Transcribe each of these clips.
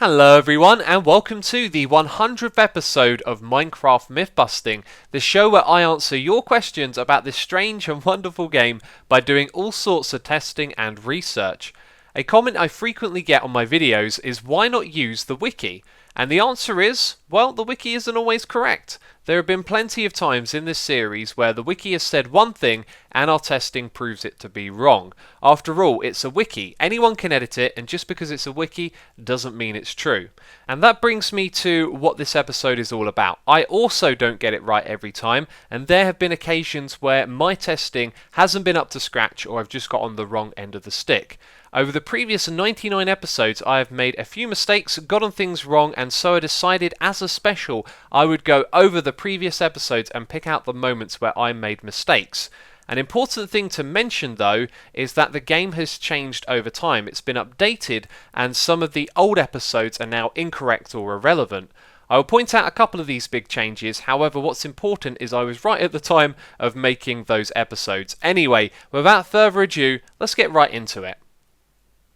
Hello everyone and welcome to the 100th episode of Minecraft Mythbusting, the show where I answer your questions about this strange and wonderful game by doing all sorts of testing and research. A comment I frequently get on my videos is why not use the wiki? And the answer is, well, the wiki isn't always correct. There have been plenty of times in this series where the wiki has said one thing and our testing proves it to be wrong. After all, it's a wiki. Anyone can edit it, and just because it's a wiki doesn't mean it's true. And that brings me to what this episode is all about. I also don't get it right every time, and there have been occasions where my testing hasn't been up to scratch or I've just got on the wrong end of the stick. Over the previous 99 episodes, I have made a few mistakes, got on things wrong, and so I decided as a special I would go over the previous episodes and pick out the moments where I made mistakes. An important thing to mention though is that the game has changed over time. It's been updated and some of the old episodes are now incorrect or irrelevant. I will point out a couple of these big changes, however what's important is I was right at the time of making those episodes. Anyway, without further ado, let's get right into it.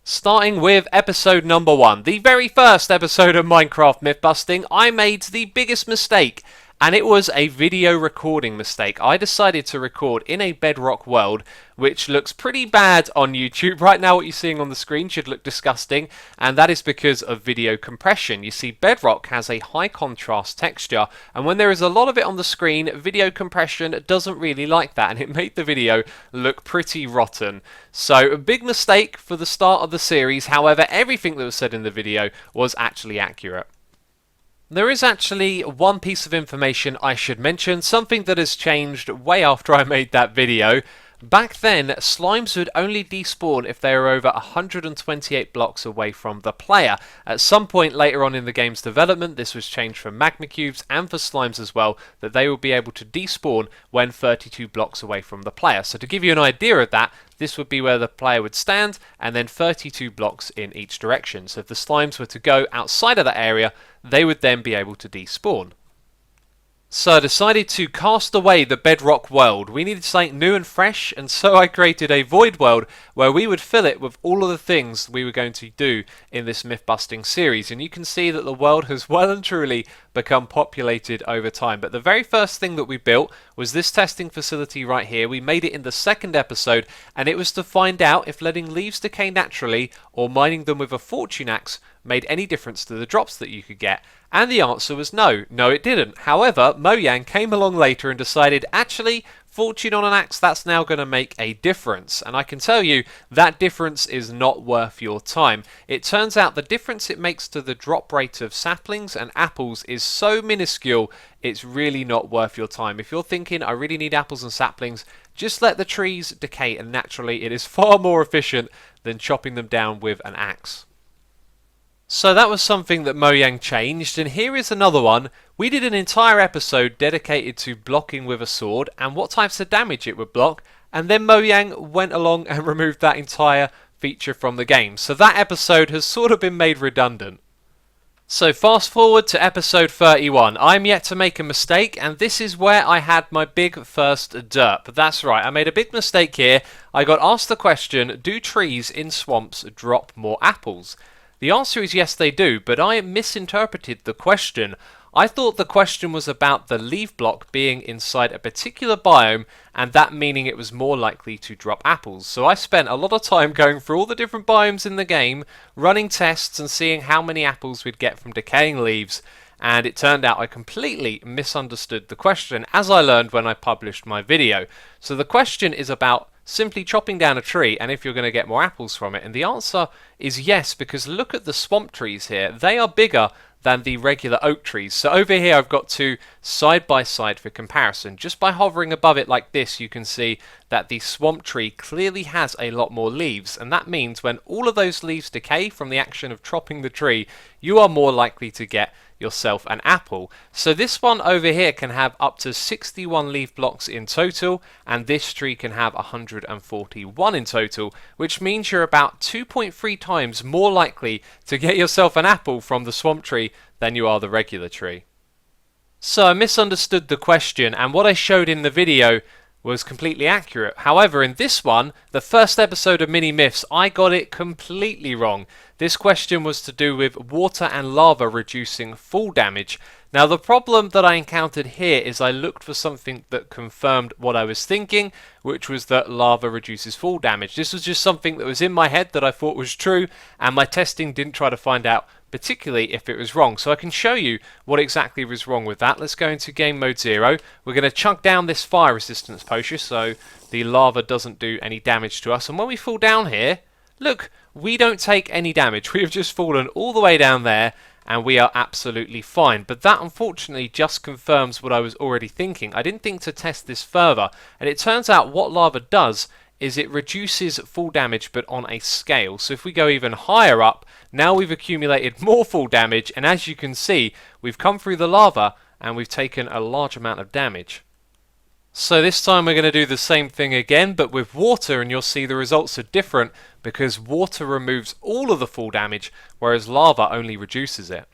Starting with episode number 1, the very first episode of Minecraft Mythbusting, I made the biggest mistake, and it was a video recording mistake. I decided to record in a bedrock world, which looks pretty bad on YouTube. Right now what you're seeing on the screen should look disgusting, and that is because of video compression. You see, bedrock has a high contrast texture, and when there is a lot of it on the screen, video compression doesn't really like that, and it made the video look pretty rotten. So, a big mistake for the start of the series. However, everything that was said in the video was actually accurate. There is actually one piece of information I should mention, something that has changed way after I made that video. Back then, slimes would only despawn if they were over 128 blocks away from the player. At some point later on in the game's development, this was changed for magma cubes and for slimes as well, that they would be able to despawn when 32 blocks away from the player. So to give you an idea of that, this would be where the player would stand, and then 32 blocks in each direction. So if the slimes were to go outside of that area, they would then be able to despawn. So I decided to cast away the bedrock world. We needed something new and fresh, and so I created a void world where we would fill it with all of the things we were going to do in this myth-busting series. And you can see that the world has well and truly become populated over time. But the very first thing that we built was this testing facility right here. We made it in the second episode, and it was to find out if letting leaves decay naturally or mining them with a fortune axe made any difference to the drops that you could get. And the answer was no. No, it didn't. However, Mojang came along later and decided, actually, fortune on an axe, that's now going to make a difference. And I can tell you, that difference is not worth your time. It turns out the difference it makes to the drop rate of saplings and apples is so minuscule, it's really not worth your time. If you're thinking, I really need apples and saplings, just let the trees decay naturally. It is far more efficient than chopping them down with an axe. So that was something that Mojang changed, and here is another one. We did an entire episode dedicated to blocking with a sword and what types of damage it would block, and then Mojang went along and removed that entire feature from the game. So that episode has sort of been made redundant. So fast forward to episode 31. I'm yet to make a mistake, and this is where I had my big first derp. That's right, I made a big mistake here. I got asked the question, do trees in swamps drop more apples? The answer is yes, they do, but I misinterpreted the question. I thought the question was about the leaf block being inside a particular biome, and that meaning it was more likely to drop apples. So I spent a lot of time going through all the different biomes in the game, running tests and seeing how many apples we'd get from decaying leaves, and it turned out I completely misunderstood the question, as I learned when I published my video. So the question is about simply chopping down a tree and if you're going to get more apples from it, and the answer is yes, because look at the swamp trees here. They are bigger than the regular oak trees. So over here I've got two side by side for comparison. Just by hovering above it like this, you can see that the swamp tree clearly has a lot more leaves, and that means when all of those leaves decay from the action of chopping the tree, you are more likely to get yourself an apple. So this one over here can have up to 61 leaf blocks in total, and this tree can have 141 in total, which means you're about 2.3 times more likely to get yourself an apple from the swamp tree than you are the regular tree. So I misunderstood the question, and what I showed in the video was completely accurate. However, in this one, the first episode of Mini Myths, I got it completely wrong. This question was to do with water and lava reducing fall damage. Now the problem that I encountered here is I looked for something that confirmed what I was thinking, which was that lava reduces fall damage. This was just something that was in my head that I thought was true, and my testing didn't try to find out particularly if it was wrong. So I can show you what exactly was wrong with that. Let's go into game mode 0. We're going to chunk down this fire resistance potion so the lava doesn't do any damage to us. And when we fall down here, look, we don't take any damage. We have just fallen all the way down there and we are absolutely fine. But that unfortunately just confirms what I was already thinking. I didn't think to test this further, and it turns out what lava does is it reduces fall damage but on a scale. So if we go even higher up, now we've accumulated more fall damage, and as you can see, we've come through the lava and we've taken a large amount of damage. So this time we're going to do the same thing again, but with water, and you'll see the results are different because water removes all of the fall damage, whereas lava only reduces it.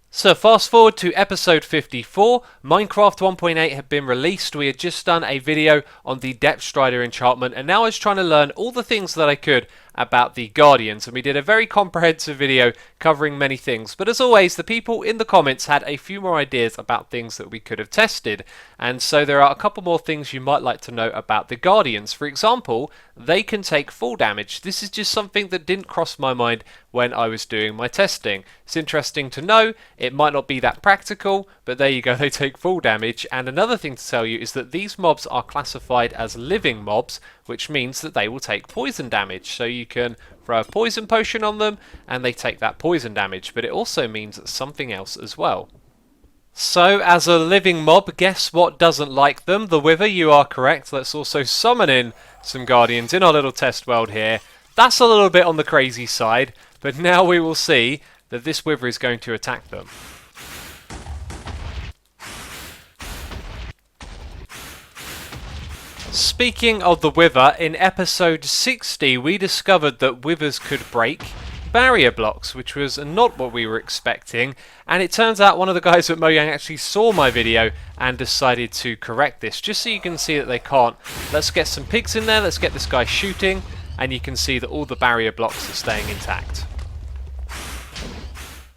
So fast forward to episode 54, Minecraft 1.8 had been released. We had just done a video on the Depth Strider enchantment, and now I was trying to learn all the things that I could about the Guardians, and we did a very comprehensive video covering many things. But as always, the people in the comments had a few more ideas about things that we could have tested, and so there are a couple more things you might like to know about the Guardians. For example, they can take fall damage. This is just something that didn't cross my mind when I was doing my testing. It's interesting to know. It might not be that practical, but there you go, they take fall damage. And another thing to tell you is that these mobs are classified as living mobs, which means that they will take poison damage. So you can throw a poison potion on them and they take that poison damage, but it also means something else as well. So, as a living mob, guess what doesn't like them? The Wither, you are correct. Let's also summon in some Guardians in our little test world here. That's a little bit on the crazy side, but now we will see that this Wither is going to attack them. Speaking of the Wither, in episode 60 we discovered that Withers could break barrier blocks, which was not what we were expecting, and it turns out one of the guys at Mojang actually saw my video and decided to correct this, just so you can see that they can't. Let's get some pigs in there, let's get this guy shooting, and you can see that all the barrier blocks are staying intact.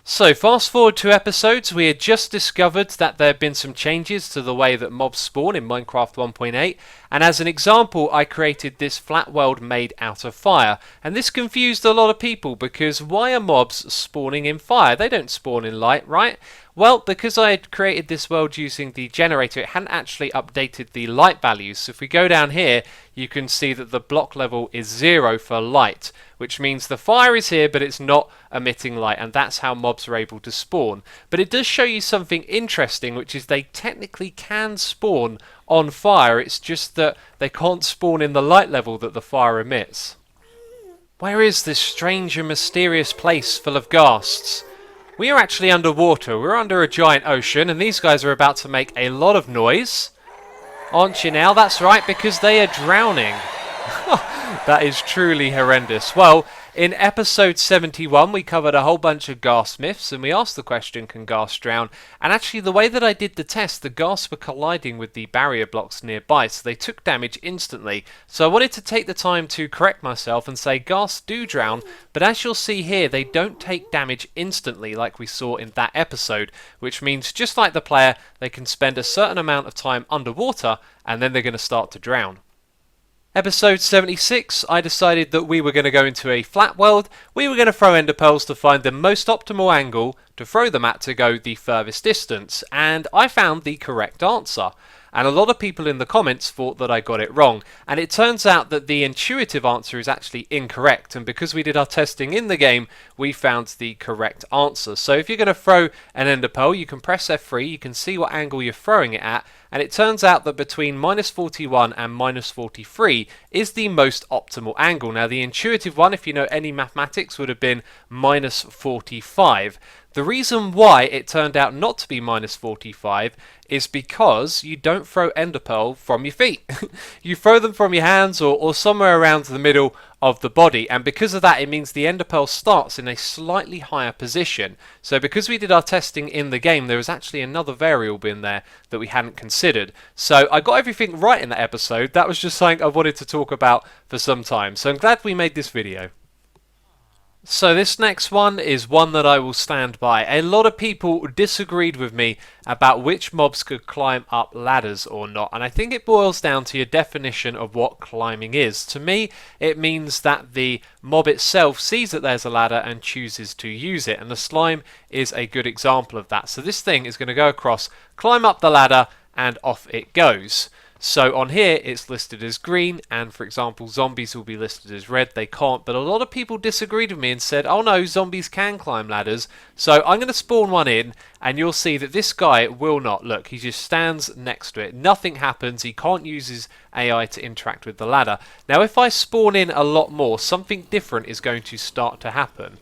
So fast forward 2 episodes, we had just discovered that there had been some changes to the way that mobs spawn in Minecraft 1.8, and as an example I created this flat world made out of fire, and this confused a lot of people because why are mobs spawning in fire? They don't spawn in light, right? Well, because I had created this world using the generator, it hadn't actually updated the light values. So if we go down here, you can see that the block level is 0 for light, which means the fire is here, but it's not emitting light, and that's how mobs are able to spawn. But it does show you something interesting, which is they technically can spawn on fire. It's just that they can't spawn in the light level that the fire emits. Where is this strange and mysterious place full of ghasts? We are actually underwater. We're under a giant ocean, and these guys are about to make a lot of noise. Aren't you now? That's right, because they are drowning. That is truly horrendous. Well, in episode 71 we covered a whole bunch of ghast myths, and we asked the question, can ghasts drown? And actually the way that I did the test, the ghasts were colliding with the barrier blocks nearby, so they took damage instantly. So I wanted to take the time to correct myself and say ghasts do drown, but as you'll see here, they don't take damage instantly like we saw in that episode, which means just like the player, they can spend a certain amount of time underwater and then they're going to start to drown. Episode 76, I decided that we were going to go into a flat world. We were going to throw ender pearls to find the most optimal angle to throw them at to go the furthest distance, and I found the correct answer. And a lot of people in the comments thought that I got it wrong, and it turns out that the intuitive answer is actually incorrect, and because we did our testing in the game, we found the correct answer. So if you're going to throw an ender pearl, you can press F3, you can see what angle you're throwing it at, and it turns out that between -41 and -43 is the most optimal angle. Now the intuitive one, if you know any mathematics, would have been -45. The reason why it turned out not to be -45 is because you don't throw ender pearl from your feet. You throw them from your hands or somewhere around the middle of the body, and because of that it means the ender pearl starts in a slightly higher position. So because we did our testing in the game, there was actually another variable in there that we hadn't considered. So I got everything right in that episode. That was just something I wanted to talk about for some time, so I'm glad we made this video. So this next one is one that I will stand by. A lot of people disagreed with me about which mobs could climb up ladders or not, and I think it boils down to your definition of what climbing is. To me, it means that the mob itself sees that there's a ladder and chooses to use it, and the slime is a good example of that. So this thing is going to go across, climb up the ladder, and off it goes. So on here it's listed as green, and for example zombies will be listed as red. They can't, but a lot of people disagreed with me and said, oh no, zombies can climb ladders. So I'm going to spawn one in, and you'll see that this guy will not. Look, he just stands next to it. Nothing happens. He can't use his AI to interact with the ladder. Now if I spawn in a lot more, something different is going to start to happen.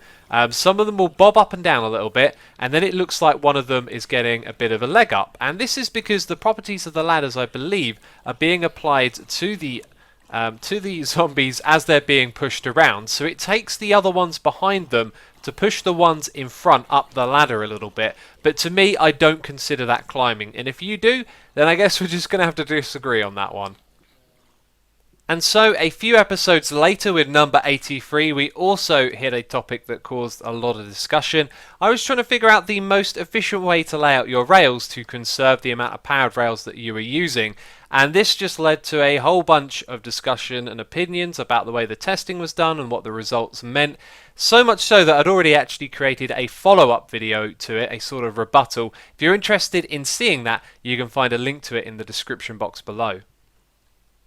Some of them will bob up and down a little bit, and then it looks like one of them is getting a bit of a leg up. And this is because the properties of the ladders, I believe, are being applied to the zombies as they're being pushed around. So it takes the other ones behind them to push the ones in front up the ladder a little bit. But to me, I don't consider that climbing. And if you do, then I guess we're just going to have to disagree on that one. And so, a few episodes later, with number 83, we also hit a topic that caused a lot of discussion. I was trying to figure out the most efficient way to lay out your rails to conserve the amount of powered rails that you were using. And this just led to a whole bunch of discussion and opinions about the way the testing was done and what the results meant. So much so that I'd already actually created a follow-up video to it, a sort of rebuttal. If you're interested in seeing that, you can find a link to it in the description box below.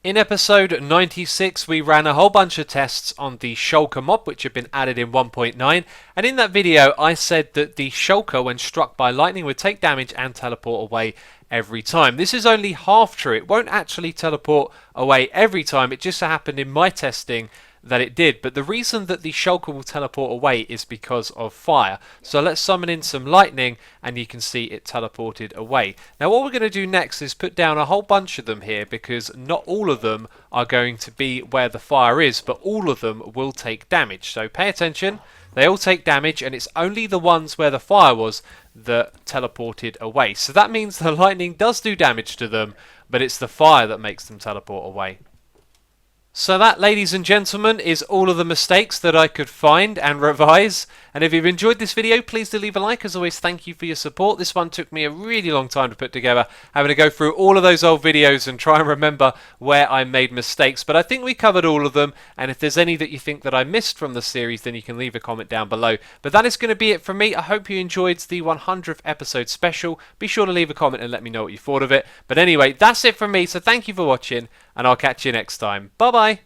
In episode 96, we ran a whole bunch of tests on the shulker mob, which had been added in 1.9, and in that video I said that the shulker, when struck by lightning, would take damage and teleport away every time. This is only half true. It won't actually teleport away every time. It just so happened in my testing that it did, but the reason that the shulker will teleport away is because of fire. So let's summon in some lightning, and you can see it teleported away. Now what we're going to do next is put down a whole bunch of them here, because not all of them are going to be where the fire is, but all of them will take damage. So pay attention, they all take damage, and it's only the ones where the fire was that teleported away. So that means the lightning does do damage to them, but it's the fire that makes them teleport away. So that, ladies and gentlemen, is all of the mistakes that I could find and revise. And if you've enjoyed this video, please do leave a like. As always, thank you for your support. This one took me a really long time to put together, having to go through all of those old videos and try and remember where I made mistakes. But I think we covered all of them, and if there's any that you think that I missed from the series, then you can leave a comment down below. But that is going to be it from me. I hope you enjoyed the 100th episode special. Be sure to leave a comment and let me know what you thought of it. But anyway, that's it from me, so thank you for watching, and I'll catch you next time. Bye bye!